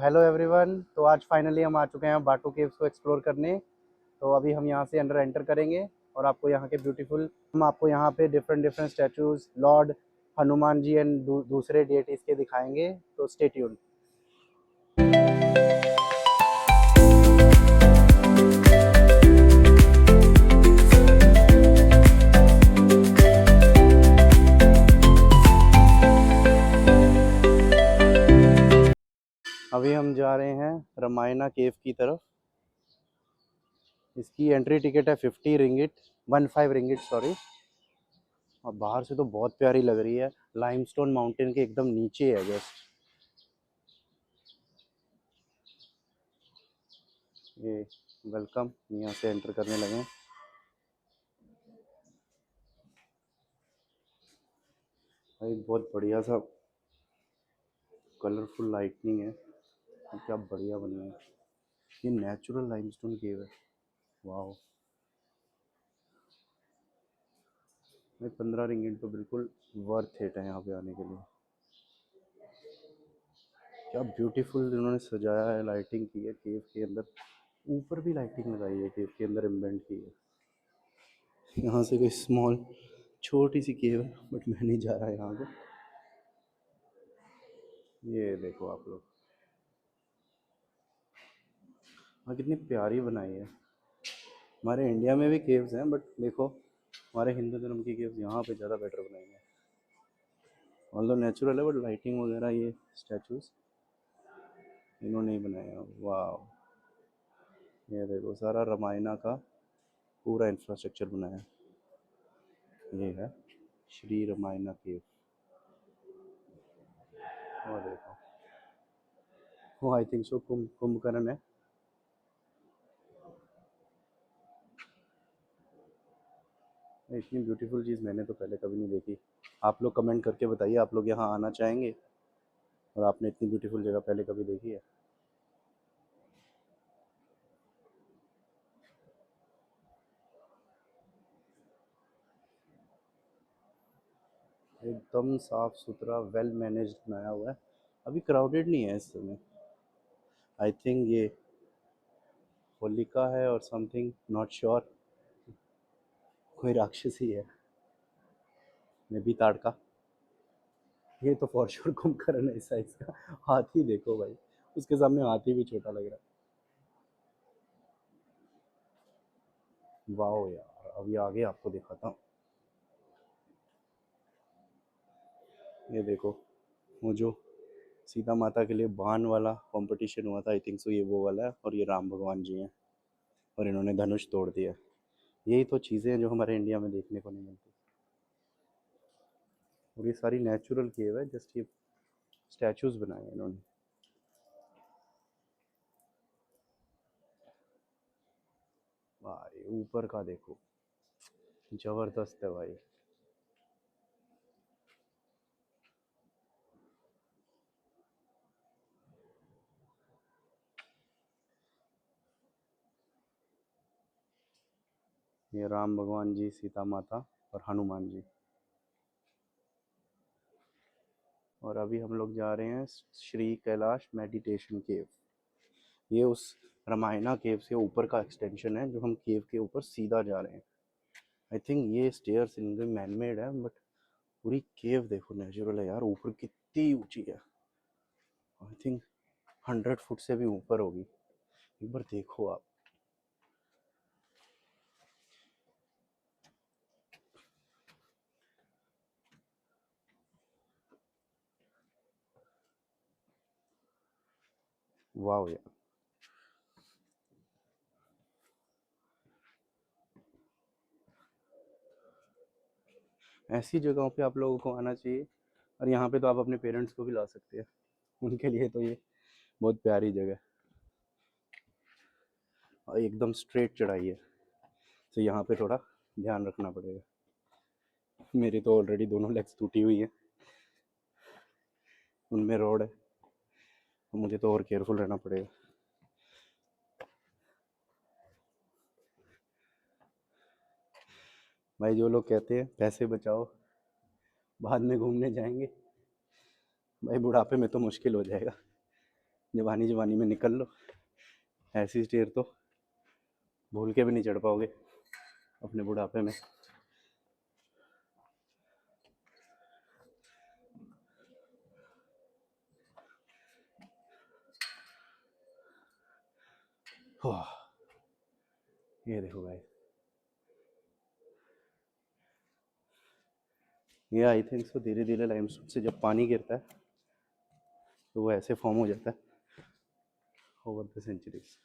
Hello everyone. तो आज finally हम आ चुके हैं बाटू केव्स को एक्सप्लोर करने। तो अभी हम यहाँ से अंडर एंटर करेंगे और आपको यहाँ के ब्यूटीफुल हम आपको यहाँ पे different different statues lord Hanuman ji and दूसरे डेटीज के दिखाएंगे। तो स्टे ट्यून्ड। अभी हम जा रहे हैं रामायणा केव की तरफ। इसकी एंट्री टिकट है 50 रिंगिट 15 रिंगिट सॉरी। और बाहर से तो बहुत प्यारी लग रही है, लाइमस्टोन माउंटेन के एकदम नीचे है जस्ट। ये वेलकम, यहाँ से एंटर करने लगे। भाई बहुत बढ़िया सा कलरफुल लाइटनिंग है, क्या बढ़िया बनी है। ये नेचुरल लाइमस्टोन केव है। वाह भाई 15 रिंगिट तो बिल्कुल वर्थ इट है यहाँ पे आने के लिए। क्या ब्यूटीफुल इन्होंने सजाया है, लाइटिंग की है केव के अंदर। ऊपर भी लाइटिंग लगाई है केव के अंदर, एम्बेंट की है। यहाँ से कोई स्मॉल छोटी सी केव है बट मैं नहीं जा रहा यहाँ पे। ये देखो आप लोग, हाँ कितनी प्यारी बनाई है। हमारे इंडिया में भी केव्स हैं बट देखो हमारे हिंदू धर्म की केव्स यहाँ पे ज़्यादा बेटर बनाई है। ऑल्दो नेचुरल है बट लाइटिंग वगैरह ये स्टैचूज इन्होंने ही बनाया। वाह, ये देखो सारा रामायणा का पूरा इंफ्रास्ट्रक्चर बनाया है। ये है श्री रामायणा केव। और देखो वो आई थिंक सो कुंभकर्ण है। इतनी ब्यूटीफुल चीज़ मैंने तो पहले कभी नहीं देखी। आप लोग कमेंट करके बताइए, आप लोग यहाँ आना चाहेंगे और आपने इतनी ब्यूटीफुल जगह पहले कभी देखी है? एकदम साफ सुथरा वेल मैनेज्ड बनाया हुआ है। अभी क्राउडेड नहीं है इस समय। आई थिंक ये होलिका है और समथिंग, नॉट श्योर। कोई राक्षसी है, मे बी ताड़का। ये तो फॉर श्योर कुंभकर्ण है इस साइज का। हाथी देखो भाई, उसके सामने हाथी भी छोटा लग रहा है। वाओ यार, अभी आगे आपको दिखाता हूँ। ये देखो वो जो सीता माता के लिए बाण वाला कंपटीशन हुआ था, आई थिंक सो ये वो वाला है। और ये राम भगवान जी हैं और इन्होंने धनुष तोड़ दिया। यही तो चीज़ें हैं जो हमारे इंडिया में देखने को नहीं मिलती। और ये सारी नेचुरल केव है, जस्ट ये स्टैचूज बनाए हैं इन्होंने। भाई ऊपर का देखो, जबरदस्त है भाई। ये राम भगवान जी, सीता माता और हनुमान जी। और अभी हम लोग जा रहे हैं श्री कैलाश मेडिटेशन केव। ये उस रामायणा केव से ऊपर का एक्सटेंशन है जो हम केव के ऊपर सीधा जा रहे हैं। आई थिंक ये स्टेयर्स इनके मैन मेड है बट पूरी केव देखो नेचुरल है यार। ऊपर कितनी ऊंची है, आई थिंक 100 फुट से भी ऊपर होगी। एक बार देखो आप। वाह यार, ऐसी जगहों पे आप लोगों को आना चाहिए। और यहाँ पे तो आप अपने पेरेंट्स को भी ला सकते हैं, उनके लिए तो ये बहुत प्यारी जगह है। और एकदम स्ट्रेट चढ़ाई है तो यहाँ पे थोड़ा ध्यान रखना पड़ेगा। मेरी तो ऑलरेडी दोनों लेग्स टूटी हुई हैं, उनमें रोड है तो मुझे तो और केयरफुल रहना पड़ेगा। भाई जो लोग कहते हैं पैसे बचाओ बाद में घूमने जाएंगे, भाई बुढ़ापे में तो मुश्किल हो जाएगा। जवानी जवानी में निकल लो, ऐसी स्टेयर तो भूल के भी नहीं चढ़ पाओगे अपने बुढ़ापे में। ये देखो भाई, ये आई थिंक सो धीरे धीरे लाइमस्टोन से जब पानी गिरता है तो वो ऐसे फॉर्म हो जाता है ओवर द सेंचुरीज।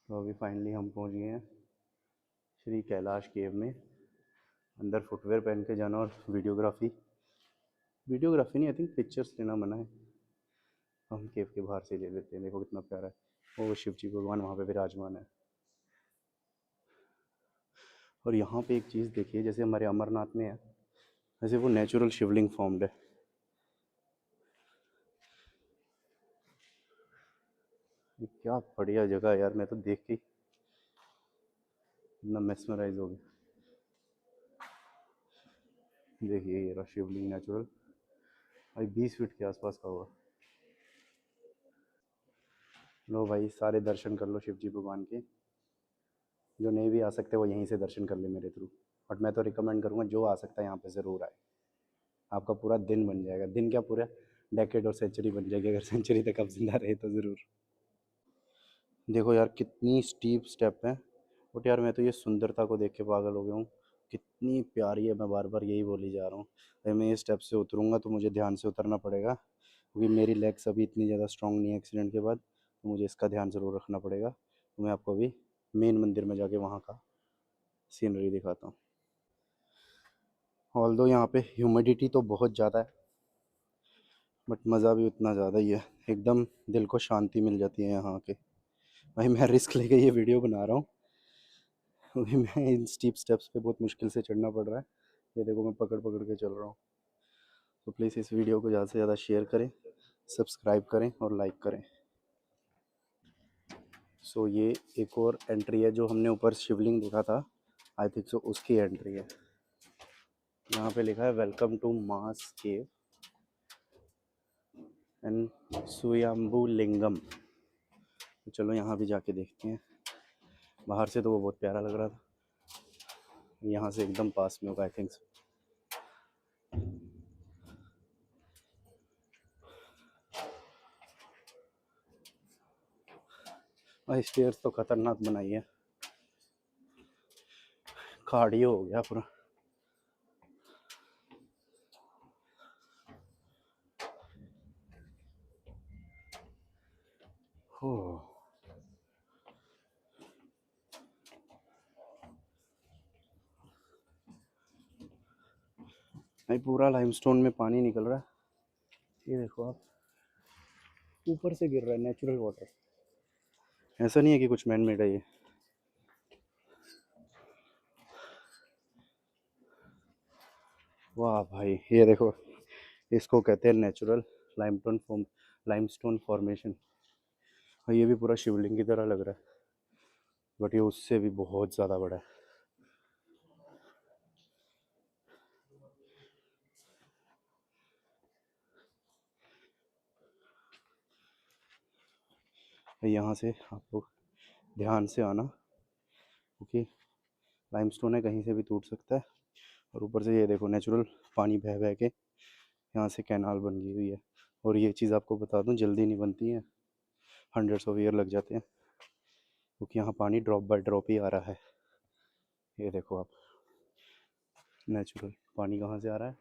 तो अभी फाइनली हम पहुंच गए हैं श्री कैलाश केव में। अंदर फुटवेयर पहन के जाना और वीडियोग्राफी नहीं, आई थिंक पिक्चर्स लेना मना है। हम केव के बाहर से ले लेते हैं। देखो कितना प्यारा है, वो शिव जी भगवान वहाँ पे विराजमान है। और यहाँ पे एक चीज़ देखिए, जैसे हमारे अमरनाथ में है वैसे वो नेचुरल शिवलिंग फॉर्म्ड है। ये क्या बढ़िया जगह है यार, मैं तो देख के इतना मेस्मराइज हो गया। देखिए ये रहा शिवलिंग नेचुरल, भाई 20 फीट के आसपास का होगा। लो भाई, सारे दर्शन कर लो शिव जी भगवान के। जो नहीं भी आ सकते वो यहीं से दर्शन कर ले मेरे थ्रू। बट मैं तो रिकमेंड करूँगा जो आ सकता है यहाँ पे ज़रूर आए। आपका पूरा दिन बन जाएगा, दिन क्या पूरा डेकेड और सेंचुरी बन जाएगी, अगर सेंचुरी तक आप जिंदा रहे तो ज़रूर। देखो यार कितनी स्टीप स्टेप है, बट यार मैं तो ये सुंदरता को देख के पागल हो गया हूँ। कितनी प्यारी है, मैं बार बार यही बोली जा रहा हूँ। अगर मैं ये स्टेप से उतरूँगा तो मुझे ध्यान से उतरना पड़ेगा, क्योंकि मेरी लेग्स अभी इतनी ज़्यादा स्ट्रांग नहीं है एक्सीडेंट के बाद, तो मुझे इसका ध्यान ज़रूर रखना पड़ेगा। तो मैं आपको अभी मेन मंदिर में जाके वहाँ का सीनरी दिखाता हूँ। ऑल्दो यहाँ पे ह्यूमिडिटी तो बहुत ज़्यादा है, बट मज़ा भी उतना ज़्यादा ही है। एकदम दिल को शांति मिल जाती है यहाँ के। भाई मैं रिस्क लेके ये वीडियो बना रहा हूँ, क्योंकि मैं इन स्टीप स्टेप्स पे बहुत मुश्किल से चढ़ना पड़ रहा है। ये देखो मैं पकड़ पकड़ के चल रहा हूँ। तो प्लीज़ इस वीडियो को ज़्यादा से ज़्यादा शेयर करें, सब्सक्राइब करें और लाइक करें। सो ये एक और एंट्री है, जो हमने ऊपर शिवलिंग देखा था आई थिंक सो उसकी एंट्री है। यहाँ पे लिखा है welcome to mass cave and Suyambu Lingam. तो चलो यहाँ भी जाके देखते हैं। बाहर से तो वो बहुत प्यारा लग रहा था, यहाँ से एकदम पास में होगा आई थिंक। और स्टेयर्स तो खतरनाक बनाई है, कार्डियो हो गया पूरा। हो भाई पूरा लाइमस्टोन में पानी निकल रहा है। ये देखो आप, ऊपर से गिर रहा है नेचुरल वाटर, ऐसा नहीं है कि कुछ मैन मेड है ये। वाह भाई ये देखो, इसको कहते हैं natural limestone form, limestone formation. और ये भी पूरा शिवलिंग की तरह लग रहा है, बट ये उससे भी बहुत ज़्यादा बड़ा है। यहाँ से आप लोग ध्यान से आना, क्योंकि लाइमस्टोन है, कहीं से भी टूट सकता है। और ऊपर से ये देखो नेचुरल पानी बह बह के यहाँ से कैनाल बन गई हुई है। और ये चीज़ आपको बता दूँ जल्दी नहीं बनती है, हंड्रेड्स ऑफ ईयर लग जाते हैं, क्योंकि यहाँ पानी ड्रॉप बाय ड्रॉप ही आ रहा है। ये देखो आप, नेचुरल पानी कहाँ से आ रहा है,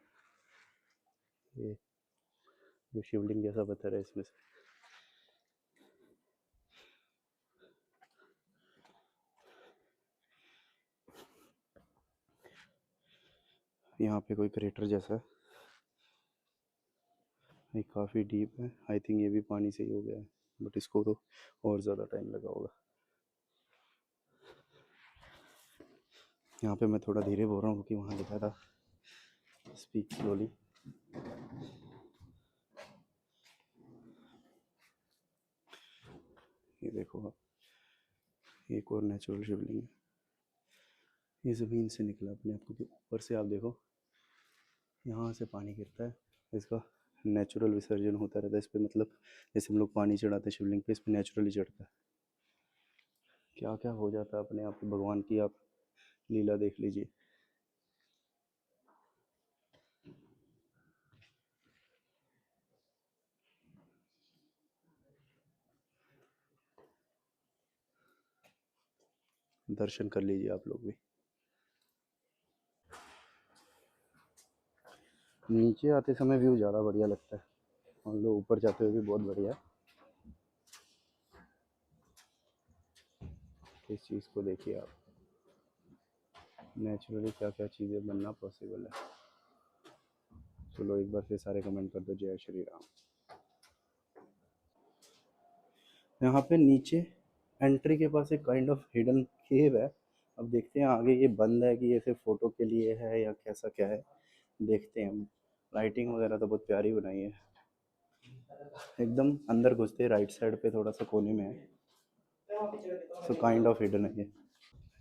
ये जो शिवलिंग जैसा पत्थर है इसमें से। यहाँ पे कोई क्रेटर जैसा है, ये काफ़ी डीप है। आई थिंक ये भी पानी से ही हो गया है, बट इसको तो और ज़्यादा टाइम लगा होगा। यहाँ पे मैं थोड़ा धीरे बोल रहा हूँ क्योंकि वहाँ लिखा था स्पीक स्लोली। ये देखो आप, एक और नेचुरल शिवलिंग है। ये ज़मीन से निकला अपने आप, क्योंकि ऊपर से आप देखो यहाँ से पानी गिरता है, इसका नेचुरल विसर्जन होता रहता है इस पे, मतलब जैसे हम लोग पानी चढ़ाते हैं शिवलिंग पे, इस पे नेचुरली चढ़ता है। क्या क्या हो जाता है अपने आप ही, भगवान की आप लीला देख लीजिए। दर्शन कर लीजिए आप लोग भी। नीचे आते समय व्यू ज़्यादा बढ़िया लगता है, हम लोग ऊपर जाते हुए भी बहुत बढ़िया है। इस चीज़ को देखिए आप, नेचुरली क्या क्या चीज़ें बनना पॉसिबल है। चलो एक बार फिर सारे कमेंट कर दो, जय श्री राम। यहाँ पे नीचे एंट्री के पास एक काइंड ऑफ हिडन केव है। अब देखते हैं आगे ये बंद है कि ये सिर्फ फ़ोटो के लिए है या कैसा क्या है, देखते हैं हम। लाइटिंग वगैरह तो बहुत प्यारी बनाई है। एकदम अंदर घुसते राइट साइड पे थोड़ा सा कोने में है, सो काइंड ऑफ हिडन है ये।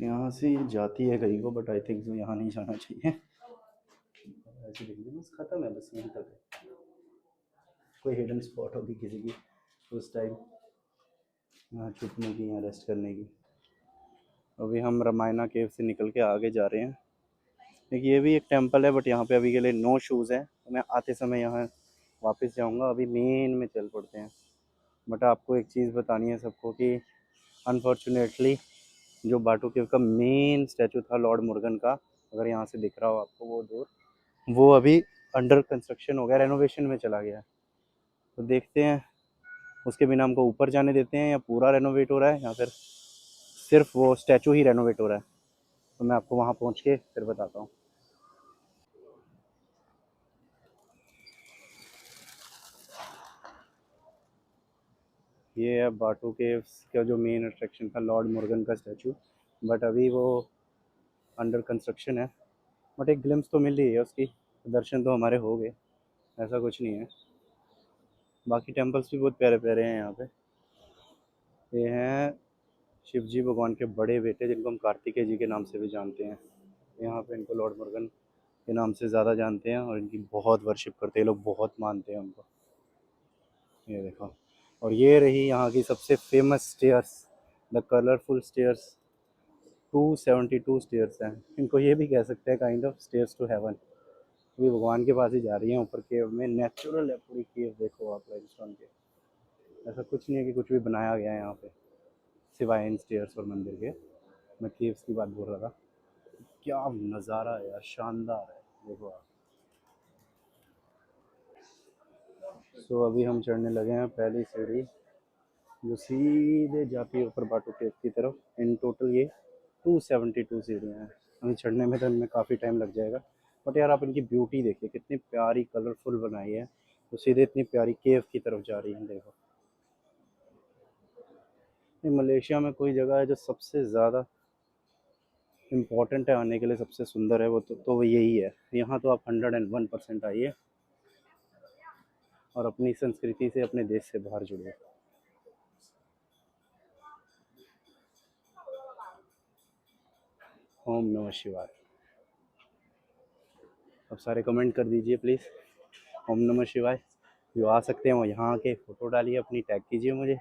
यहाँ से ये जाती है कहीं को, बट आई थिंक so यहाँ नहीं जाना चाहिए। ऐसे देख लीजिए, बस ख़त्म है, बस यहीं तक है। कोई हिडन स्पॉट होगी किसी की उस टाइम, यहाँ छुपने की, यहाँ रेस्ट करने की। अभी हम रामायणा केव से निकल के आगे जा रहे हैं। देखिए ये भी एक टेंपल है, बट यहाँ पे अभी के लिए नो शूज़ है, तो मैं आते समय यहाँ वापस जाऊँगा। अभी मेन में चल पड़ते हैं। बट आपको एक चीज़ बतानी है सबको कि अनफॉर्चुनेटली जो बाटू केव का मेन स्टैचू था लॉर्ड मुर्गन का, अगर यहाँ से दिख रहा हो आपको वो दूर, वो अभी अंडर कंस्ट्रक्शन हो गया, रेनोवेशन में चला गया है। तो देखते हैं उसके बिना हमको ऊपर जाने देते हैं या पूरा रेनोवेट हो रहा है या फिर सिर्फ वो स्टैचू ही रेनोवेट हो रहा है। तो मैं आपको वहाँ पहुँच के फिर बताता हूँ। ये है बाटू केव्स का जो मेन अट्रैक्शन था, लॉर्ड मुर्गन का स्टैचू, बट अभी वो अंडर कंस्ट्रक्शन है। बट एक ग्लिम्स तो मिल रही है उसकी, दर्शन तो हमारे हो गए, ऐसा कुछ नहीं है। बाकी टेम्पल्स भी बहुत प्यारे प्यारे हैं यहाँ पे। ये हैं शिव जी भगवान के बड़े बेटे, जिनको हम कार्तिकेय जी के नाम से भी जानते हैं। यहाँ पे इनको लॉर्ड मुर्गन के नाम से ज़्यादा जानते हैं और इनकी बहुत वर्शिप करते हैं लोग, बहुत मानते हैं उनको। ये देखो, और ये रही यहाँ की सबसे famous stairs, the colourful stairs. 272 stairs हैं, इनको ये भी कह सकते हैं kind of stairs to heaven. अभी भगवान के पास ही जा रही हैं ऊपर। केव में नेचुरल है पूरी केव, देखो आप लाइमस्टोन के। ऐसा कुछ नहीं है कि कुछ भी बनाया गया है यहाँ पे, सिवाय इन स्टेयर्स और मंदिर के। मैं केव्स की बात बोल रहा था। क्या नज़ारा है यार, शानदार है, देखो आप। सो अभी हम चढ़ने लगे हैं पहली सीढ़ी, जो सीधे जाती है ऊपर बाटू केव की तरफ। इन टोटल ये 272 सीढ़ियाँ हैं। अभी चढ़ने में तो इनमें काफ़ी टाइम लग जाएगा, बट यार आप इनकी ब्यूटी देखिए, कितनी प्यारी कलरफुल बनाई है। तो सीधे इतनी प्यारी केव की तरफ जा रही है, देखो। ये मलेशिया में कोई जगह है जो सबसे ज़्यादा इम्पोर्टेंट है आने के लिए, सबसे सुंदर है वो, तो वो यही है। यहाँ तो आप 101% आइए और अपनी संस्कृति से, अपने देश से बाहर जुड़िए। ओम नमः शिवाय। अब सारे कमेंट कर दीजिए प्लीज़, ओम नमः शिवाय। जो आ सकते हैं वो यहाँ आके फ़ोटो डालिए अपनी, टैग कीजिए मुझे,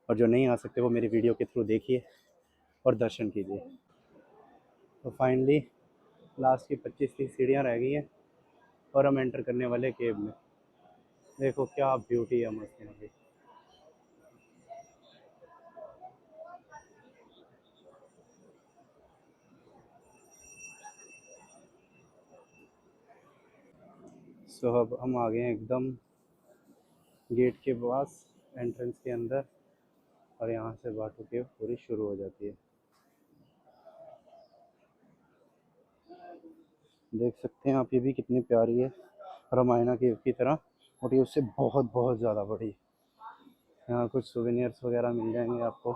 और जो नहीं आ सकते वो मेरी वीडियो के थ्रू देखिए और दर्शन कीजिए। तो फाइनली लास्ट की 25-30 सीढ़ियाँ रह गई हैं और हम एंटर करने वाले केव में। देखो क्या ब्यूटी है मस्त यहाँ की। सो अब हम आ गए हैं एकदम गेट के पास, एंट्रेंस के अंदर, और यहाँ से बाटू केव पूरी शुरू हो जाती है। देख सकते हैं आप, ये भी कितनी प्यारी है, रामायणा केव की तरह, और ये उससे बहुत बहुत ज़्यादा बड़ी। यहाँ कुछ सोवेनियर्स वगैरह मिल जाएंगे आपको,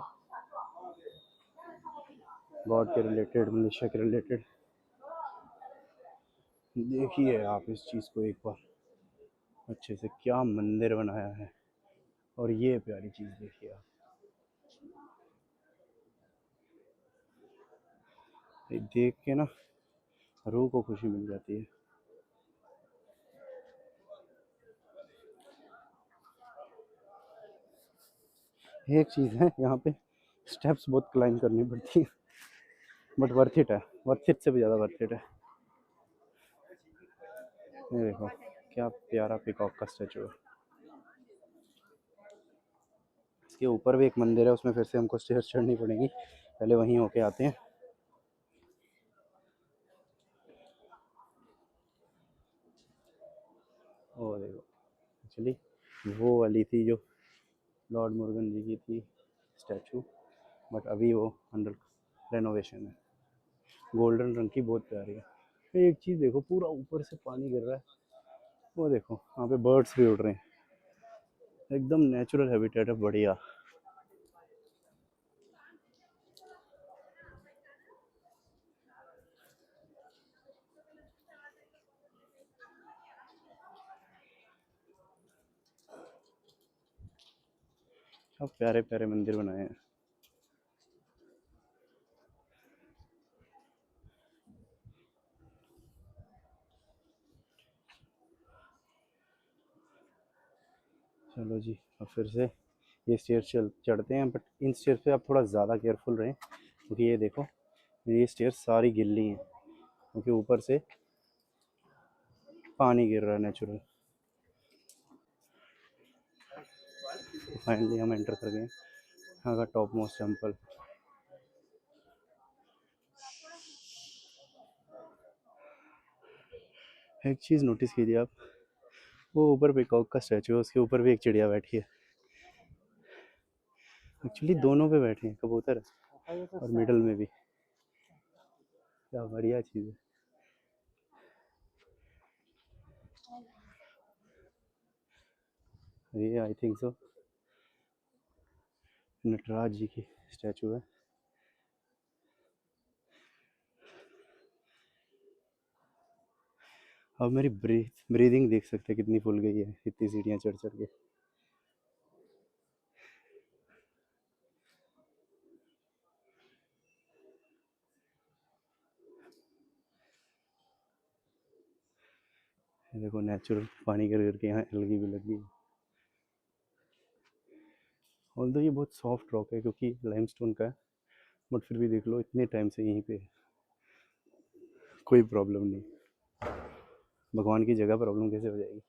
गॉड के रिलेटेड, मलेशिया के रिलेटेड। देखिए आप इस चीज़ को एक बार अच्छे से, क्या मंदिर बनाया है। और ये प्यारी चीज़ देखिए आप, ये देख के ना रूह को खुशी मिल जाती है। एक चीज़ है यहाँ पे, स्टेप्स बहुत क्लाइंब करनी पड़ती है, बट वर्थ इट है, वर्थ इट से भी ज़्यादा वर्थ इट है। ये देखो क्या प्यारा पिकॉक का स्टैचू है। इसके ऊपर भी एक मंदिर है, उसमें फिर से हमको स्टेयर्स चढ़नी पड़ेगी, पहले वहीं होके आते हैं। और देखो एक्चुअली वो वाली थी जो लॉर्ड मुर्गन जी की थी स्टैचू, बट अभी वो अंडर रेनोवेशन है। गोल्डन रंग की बहुत प्यारी है। एक चीज़ देखो, पूरा ऊपर से पानी गिर रहा है, वो देखो वहाँ पे बर्ड्स भी उड़ रहे हैं, एकदम नेचुरल हैबिटेट है, बढ़िया। सब प्यारे प्यारे मंदिर बनाए हैं। चलो जी, अब फिर से ये स्टेयर चढ़ते हैं, बट इन स्टेयर पे आप थोड़ा ज़्यादा केयरफुल रहें, क्योंकि ये देखो ये स्टेयर सारी गिल्ली हैं, क्योंकि ऊपर से पानी गिर रहा है नेचुरल। फाइनली हम एंटर कर गए यहाँ का टॉप मोस्ट टेम्पल। एक चीज़ नोटिस कीजिए आप, वो ऊपर पिकॉक का स्टैचू है, उसके ऊपर भी एक चिड़िया बैठी है। एक्चुअली दोनों पे बैठे हैं, कबूतर और मिडल में भी, क्या बढ़िया चीज़ है। ये आई थिंक सो नटराज जी की स्टैचू है। अब मेरी ब्रीदिंग देख सकते हैं कितनी फुल गई है इतनी सीढ़ियाँ चढ़ चढ़ के। ये देखो नेचुरल पानी गिर गिर के यहाँ एलगी भी लगी है। ऑल्दो ये बहुत सॉफ्ट रॉक है क्योंकि लाइमस्टोन का है, बट फिर भी देख लो इतने टाइम से यहीं पे है, कोई प्रॉब्लम नहीं। भगवान की जगह प्रॉब्लम कैसे हो जाएगी।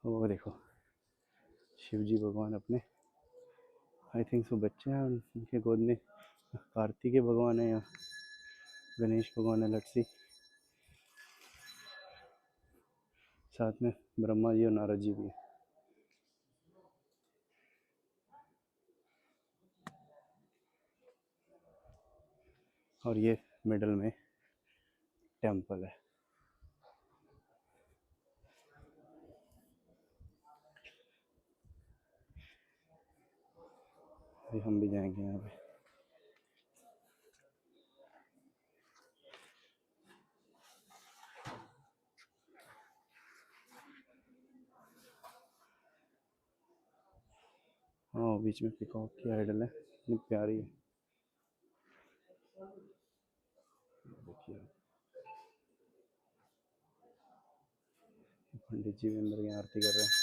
वो देखो शिव जी भगवान अपने, आई थिंक सो बच्चे हैं, उनके गोद में कार्तिकेय भगवान है या गणेश भगवान है, लेट्स सी। साथ में ब्रह्मा जी और नारद जी भी है। और ये मिडल में टेम्पल है। अभी हम भी जाएंगे यहाँ पे। हाँ बीच में पिकॉक की आइडल है, इतनी प्यारी है। देखिए पंडित जी भी अंदर की आरती कर रहे हैं।